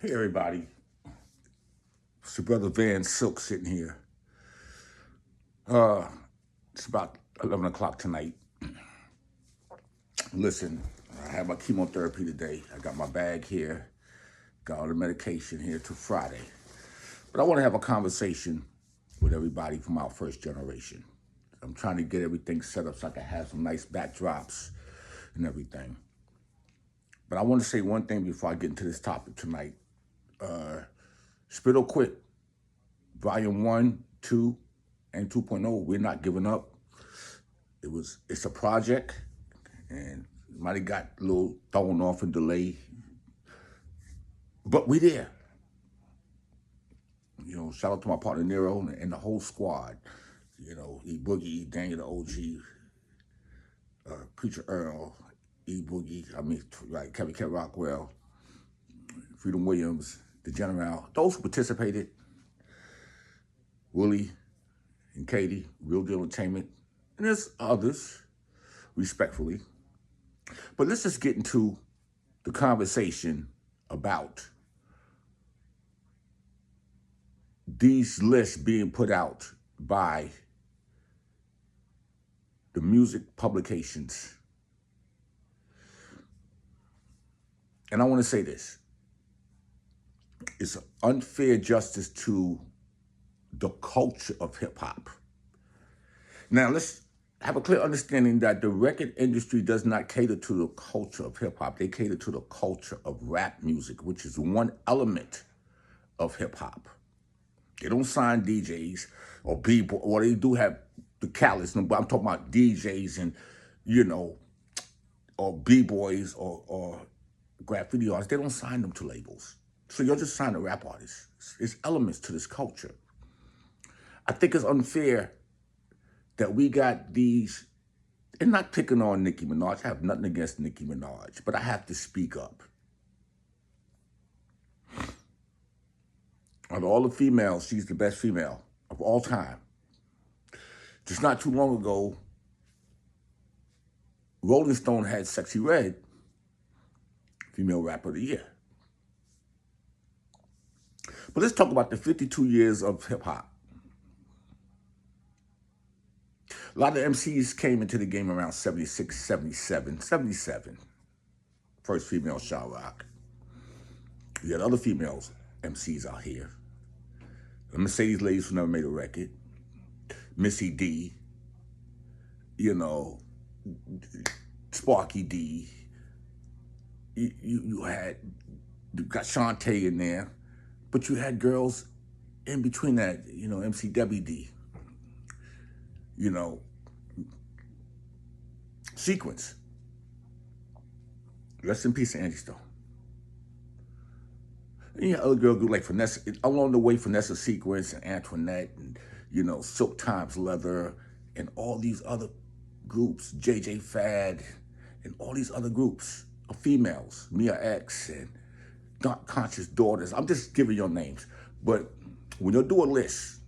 Hey everybody, it's your brother Van Silk sitting here. Uh, it's about 11 o'clock tonight. Listen, I had my chemotherapy today. I got my bag here, got all the medication here till Friday. But I want to have a conversation with everybody from our first generation. I'm trying to get everything set up so I can have some nice backdrops and everything. But I want to say one thing before I get into this topic tonight. Spit or Quit, Volume 1, 2, and 2.0, we're not giving up. It's a project, and it might have got a little thrown off and delayed, but we there. You know, shout out to my partner Nero and the whole squad. You know, E Boogie, Daniel the OG, Preacher Earl, E Boogie, Kevin Rockwell, Freedom Williams, the General, those who participated, Willie and Katie, Real Deal Entertainment, and there's others, respectfully. But let's just get into the conversation about these lists being put out by the music publications. And I want to say this. It's an unfair justice to the culture of hip hop. Now, let's have a clear understanding that the record industry does not cater to the culture of hip hop. They cater to the culture of rap music, which is one element of hip hop. They don't sign DJs or people, or they do have the callous, but I'm talking about DJs and, or B-boys or graffiti artists. They don't sign them to labels. So you'll just sign a rap artist. It's elements to this culture. I think it's unfair that we got these, and not picking on Nicki Minaj. I have nothing against Nicki Minaj, but I have to speak up. Of all the females, she's the best female of all time. Just not too long ago, Rolling Stone had Sexy Red, Female Rapper of the Year. But let's talk about the 52 years of hip hop. A lot of MCs came into the game around 76, 77. First female, Shah Rock. You had other females, MCs out here. The Mercedes ladies who never made a record. Missy D. Sparky D. You got Shantae in there. But you had girls in between that, MC WD. Sequence. Rest in peace, Angie Stone. And you had other girl group like Vanessa, along the way, Vanessa Sequence and Antoinette and, Silk Times Leather and all these other groups, JJ Fad and all these other groups of females, Mia X and Dark Conscious Daughters. I'm just giving your names. But when you do a list,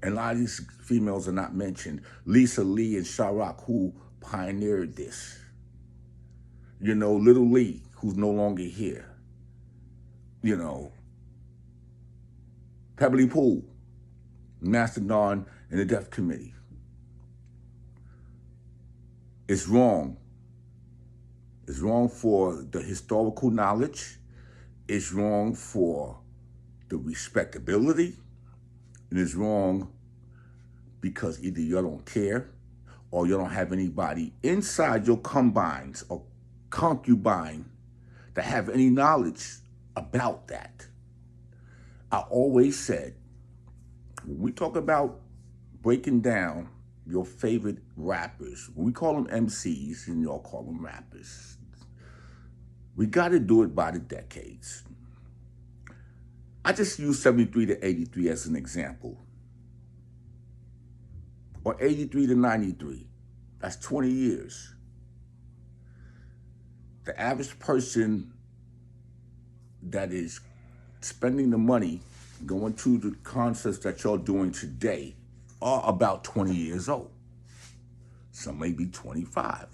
and a lot of these females are not mentioned, Lisa Lee and Shah Rock, who pioneered this. Little Lee, who's no longer here. Pebbly Pool, Mastodon, and the Deaf Committee. It's wrong. It's wrong for the historical knowledge. It's wrong for the respectability. And it's wrong because either you don't care or you don't have anybody inside your combines or concubine that have any knowledge about that. I always said, when we talk about breaking down your favorite rappers, when we call them MCs and y'all call them rappers, we got to do it by the decades. I just use 73 to 83 as an example. Or 83 to 93. That's 20 years. The average person that is spending the money going to the concerts that y'all doing today are about 20 years old. Some may be 25.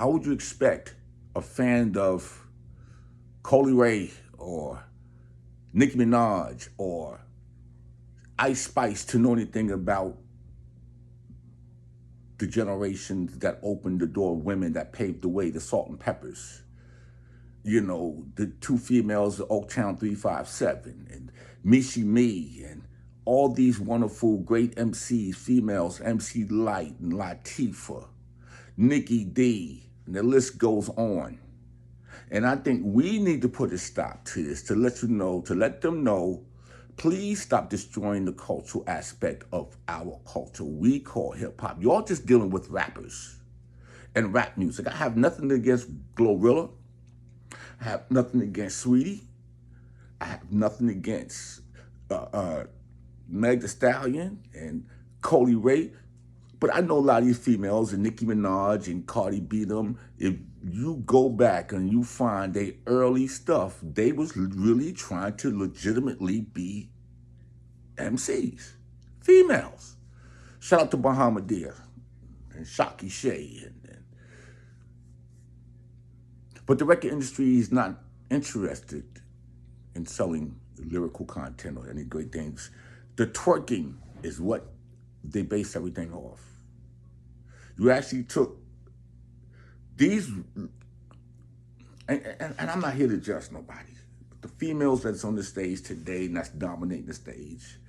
How would you expect a fan of Coley Ray or Nicki Minaj or Ice Spice to know anything about the generations that opened the door of women that paved the way, the Salt and Peppers. You know, the two females of Oaktown 357 and Mishi Me and all these wonderful great MCs, females, MC Light and Latifah, Nikki D, and the list goes on. And I think we need to put a stop to this, to let them know, please stop destroying the cultural aspect of our culture we call hip hop. You're just dealing with rappers and rap music. I have nothing against Glorilla. I have nothing against Sweetie. I have nothing against Meg Thee Stallion and Coley Ray. But I know a lot of these females and Nicki Minaj and Cardi B them, if you go back and you find their early stuff, they was really trying to legitimately be MCs, females. Shout out to Bahamadia and Shocky Shay. But the record industry is not interested in selling lyrical content or any great things. The twerking is what they base everything off. You actually took these, and I'm not here to judge nobody, but the females that's on the stage today and that's dominating the stage,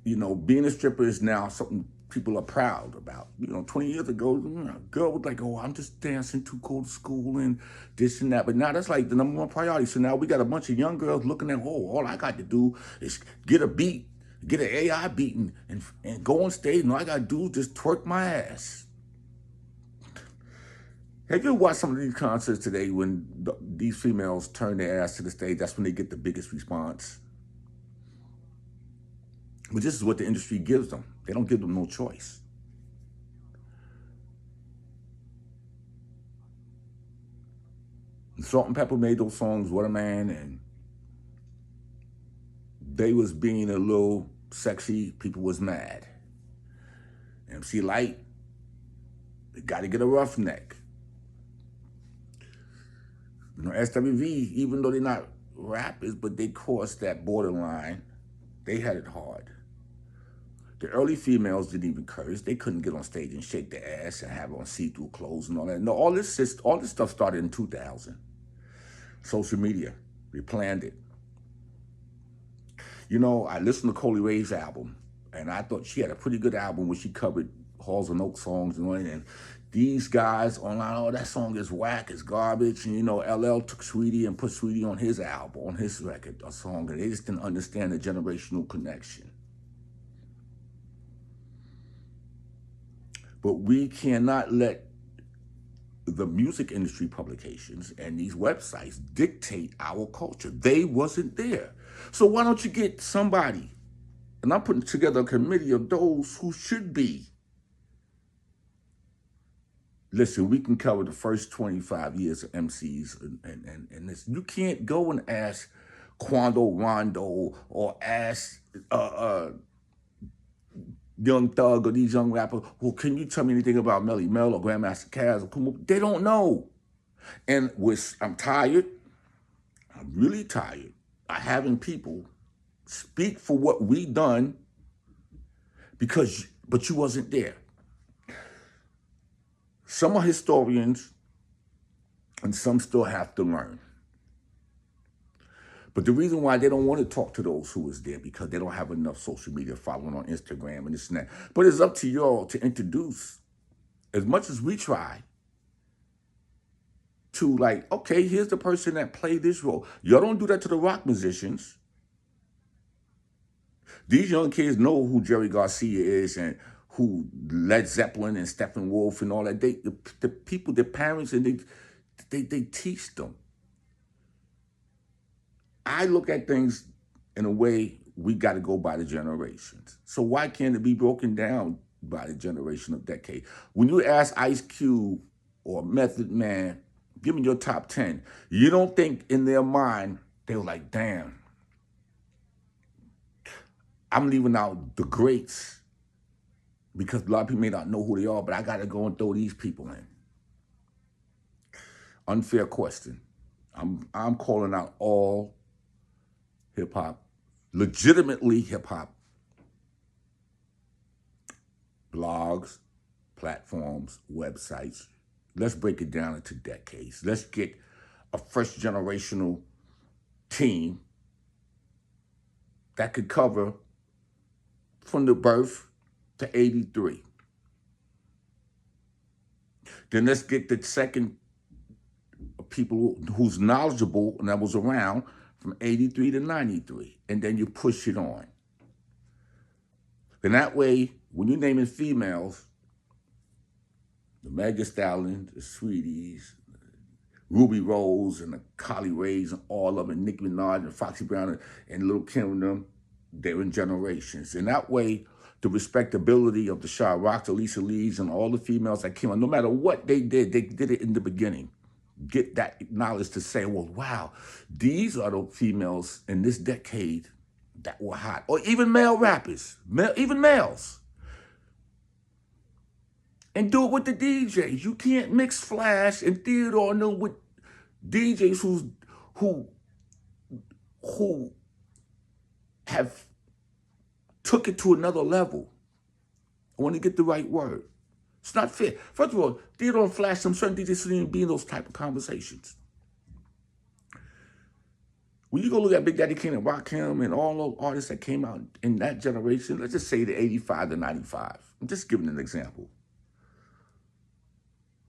you know, being a stripper is now something people are proud about. You know, 20 years ago, a girl was like, oh, I'm just dancing too cool to school and this and that. But now that's like the number one priority. So now we got a bunch of young girls looking at, oh, all I got to do is get a beat, get an AI beat and go on stage, and all I got to do is just twerk my ass. Have you watched some of these concerts today when these females turn their ass to the stage? That's when they get the biggest response. But this is what the industry gives them. They don't give them no choice. And Salt and Pepper made those songs, What a Man, and they was being a little sexy. People was mad. MC Light, they got to get a roughneck. You know, SWV, even though they're not rappers, but they crossed that borderline. They had it hard. The early females didn't even curse. They couldn't get on stage and shake their ass and have on see-through clothes and all that. No, all this stuff started in 2000. Social media, we planned it. You know, I listened to Coley Ray's album, and I thought she had a pretty good album where she covered Halls and Oak songs and all that. And these guys online, oh, that song is whack, it's garbage. And, you know, LL took Sweetie and put Sweetie on his album, on his record, a song, and they just didn't understand the generational connection. But we cannot let the music industry publications and these websites dictate our culture. They wasn't there. So why don't you get somebody, and I'm putting together a committee of those who should be. Listen, we can cover the first 25 years of MCs and this. You can't go and ask Quando Rondo or ask Young Thug or these young rappers, well, can you tell me anything about Melly Mel or Grandmaster Caz or Kumo? They don't know. And I'm tired. I'm really tired of having people speak for what we done but you wasn't there. Some are historians and some still have to learn. But the reason why they don't want to talk to those who was there, because they don't have enough social media following on Instagram and this and that. But it's up to y'all to introduce, as much as we try, to like, okay, here's the person that played this role. Y'all don't do that to the rock musicians. These young kids know who Jerry Garcia is and who Led Zeppelin and Steppenwolf and all that. The people, their parents, and they teach them. I look at things in a way we got to go by the generations. So why can't it be broken down by the generation of decade? When you ask Ice Cube or Method Man, give me your top 10, you don't think in their mind, they were like, damn, I'm leaving out the greats because a lot of people may not know who they are, but I got to go and throw these people in. Unfair question. I'm calling out all hip hop, legitimately hip hop blogs, platforms, websites. Let's break it down into decades. Let's get a first generational team that could cover from the birth to 83. Then let's get the second people who's knowledgeable and that was around from 83 to 93. And then you push it on. And that way, when you're naming females, the Meg Thee Stallions, the Sweeties, Ruby Rose, and the Collie Rays, and all of them, and Nicki Minaj, and Foxy Brown, and Lil' Kim and them, they're in generations. And that way, the respectability of the Sha Rocks, the Lisa Lees, and all the females that came on, no matter what they did it in the beginning. Get that knowledge to say, well, wow, these are the females in this decade that were hot. Or even male rappers, even males. And do it with the DJs. You can't mix Flash and Theodore New with DJs who have took it to another level. I want to get the right word. It's not fair. First of all, Theodore and Flash, some certain DJs shouldn't even be in those type of conversations. When you go look at Big Daddy Kane and Rakim and all those artists that came out in that generation, let's just say the 85 to 95. I'm just giving an example.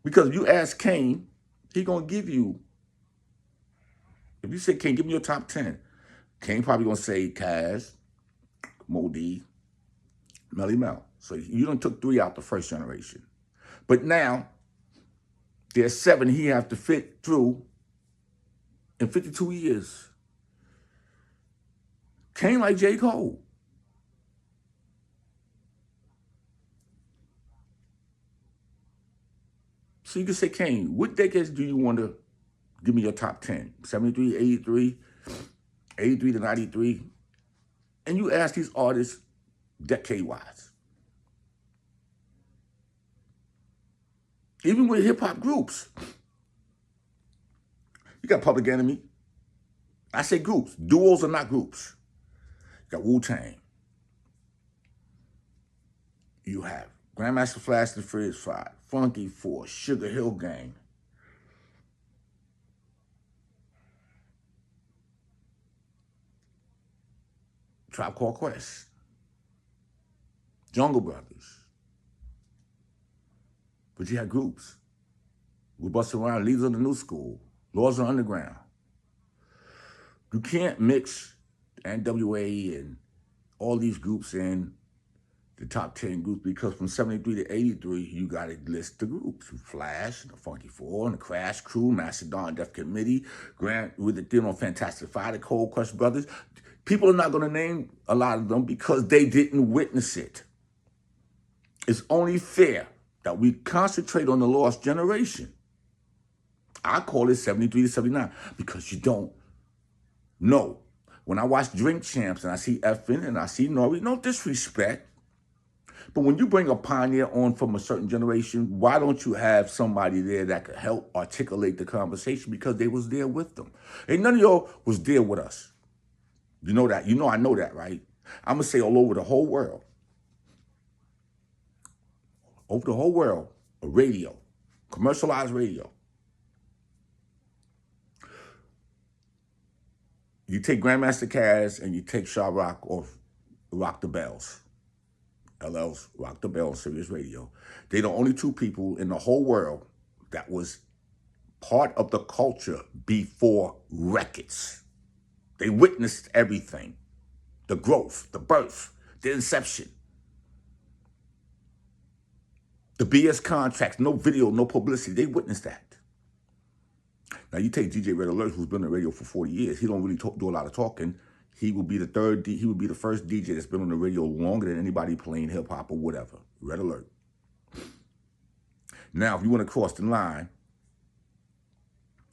Because if you ask Kane, he gonna give you, if you say, Kane, give me your top 10, Kane probably gonna say Cash, Mo D, Melly Mel. So you done took 3 out the first generation. But now, there's 7 he have to fit through in 52 years. Kane like J. Cole. So you can say, Kane, what decades do you want to give me your top 10? 73, 83, 83 to 93. And you ask these artists decade-wise. Even with hip-hop groups. You got Public Enemy. I say groups. Duos are not groups. You got Wu-Tang. You have Grandmaster Flash and Furious 5, Funky 4, Sugar Hill Gang. Tribe Called Quest. Jungle Brothers. But you had groups. We bust around Leaders of the New School, Laws of the Underground. You can't mix NWA and all these groups in the top 10 groups because from 73 to 83, you got to list the groups. Flash, the Funky Four, and the Crash Crew, Macedon, Def Committee, Grant with the Thin Fantastic Five, the Cold Crush Brothers. People are not going to name a lot of them because they didn't witness it. It's only fair that we concentrate on the lost generation. I call it 73 to 79 because you don't know. When I watch Drink Champs and I see Effin and I see Nori, no disrespect. But when you bring a pioneer on from a certain generation, why don't you have somebody there that could help articulate the conversation because they was there with them? And none of y'all was there with us. You know that. You know I know that, right? I'm going to say all over the whole world. Over the whole world, a radio, commercialized radio. You take Grandmaster Caz and you take Sha Rock off Rock the Bells. LL's Rock the Bell on Sirius Radio. They're the only 2 people in the whole world that was part of the culture before records. They witnessed everything. The growth, the birth, the inception. The BS contracts, no video, no publicity. They witnessed that. Now you take DJ Red Alert, who's been on the radio for 40 years. He don't really do a lot of talking. He will be the first DJ that's been on the radio longer than anybody playing hip hop or whatever. Red Alert. Now, if you want to cross the line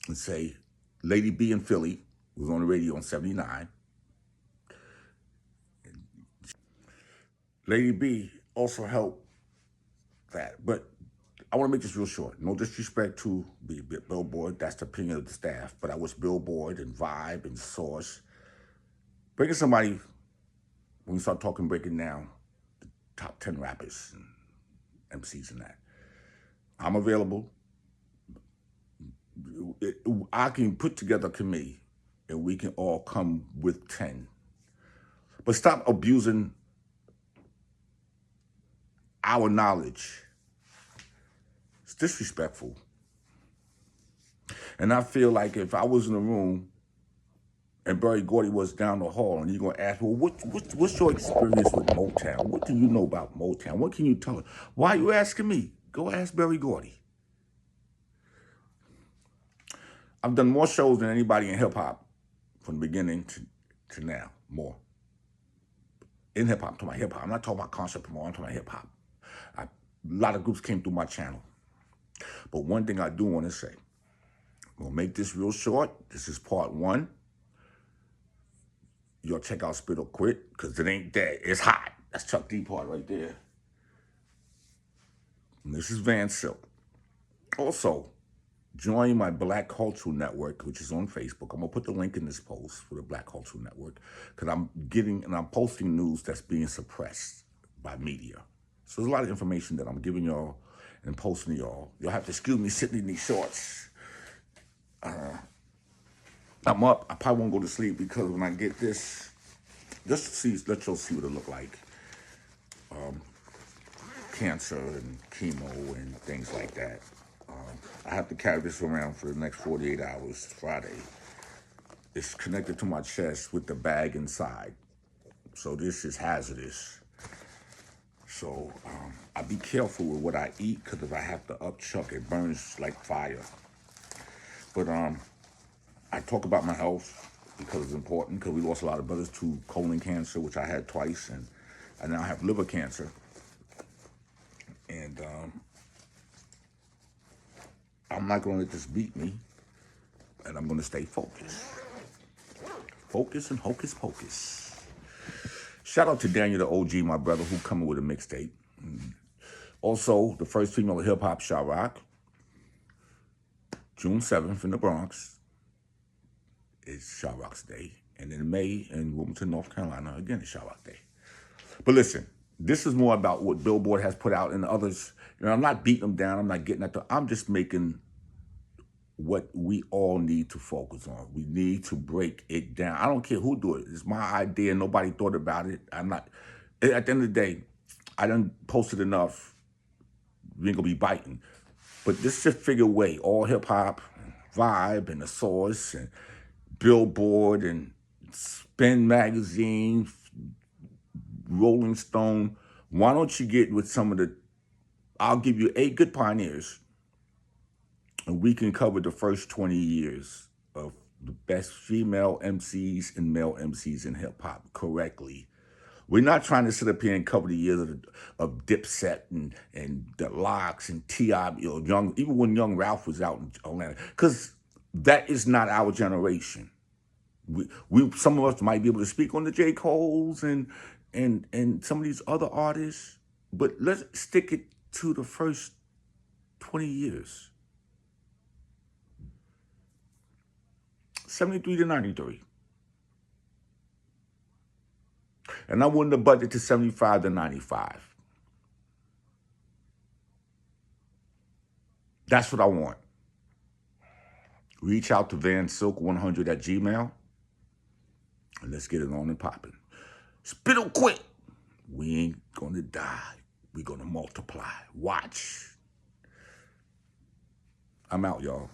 and say Lady B in Philly was on the radio in 79. Lady B also helped that. But I want to make this real short. No disrespect to Billboard. That's the opinion of the staff. But I wish Billboard and Vibe and Source, bringing somebody, when we start talking, breaking down the top 10 rappers and MCs and that. I'm available. I can put together a committee and we can all come with 10. But stop abusing our knowledge. It's disrespectful. And I feel like if I was in a room and Berry Gordy was down the hall and you're going to ask, well, what's your experience with Motown? What do you know about Motown? What can you tell us? Why are you asking me? Go ask Berry Gordy. I've done more shows than anybody in hip-hop from the beginning to now, more. In hip-hop, I'm talking about hip-hop. I'm not talking about concert promotion, I'm talking about hip-hop. A lot of groups came through my channel. But one thing I do want to say, I'm going to make this real short. This is part 1. You'll check out Spit or Quit, because it ain't dead. It's hot. That's Chuck D part right there. And this is Van Silk. Also, join my Black Cultural Network, which is on Facebook. I'm going to put the link in this post for the Black Cultural Network, because I'm posting news that's being suppressed by media. So there's a lot of information that I'm giving y'all and posting to y'all. You'll have to excuse me sitting in these shorts. I'm up. I probably won't go to sleep, because when I get this, just to see, let y'all see what it look like. Cancer and chemo and things like that. I have to carry this around for the next 48 hours, Friday. It's connected to my chest with the bag inside. So this is hazardous. So I be careful with what I eat, because if I have to upchuck, it burns like fire. But I talk about my health because it's important, because we lost a lot of brothers to colon cancer, which I had twice, and I now have liver cancer. And I'm not going to let this beat me, and I'm going to stay focused. Focus and hocus pocus. Shout out to Daniel the OG, my brother, who coming with a mixtape. Also, the first female hip-hop Shot Rock, June 7th in the Bronx, is Shot Rock's Day. And in May in Wilmington, North Carolina, again, it's Shot Rock Day. But listen, this is more about what Billboard has put out and others. You know, I'm not beating them down. I'm not getting at them. I'm just making what we all need to focus on. We need to break it down. I don't care who do it. It's my idea. Nobody thought about it. I'm not. At the end of the day, I done posted enough. We ain't gonna be biting. But this should figure way. All hip hop, Vibe, and the Source, and Billboard, and Spin Magazine, Rolling Stone. Why don't you get with some of the, I'll give you 8 good pioneers, and we can cover the first 20 years of the best female MCs and male MCs in hip hop correctly. We're not trying to sit up here and cover the years of Dipset and the Locks and T.I., you know, even when Young Ralph was out in Atlanta, because that is not our generation. We some of us might be able to speak on the J. Coles and some of these other artists, but let's stick it to the first 20 years. 73 to 93. And I wanted the budget to 75 to 95. That's what I want. Reach out to vansilk100 at Gmail. And let's get it on and popping. Spit or quit. We ain't gonna die. We gonna multiply. Watch. I'm out, y'all.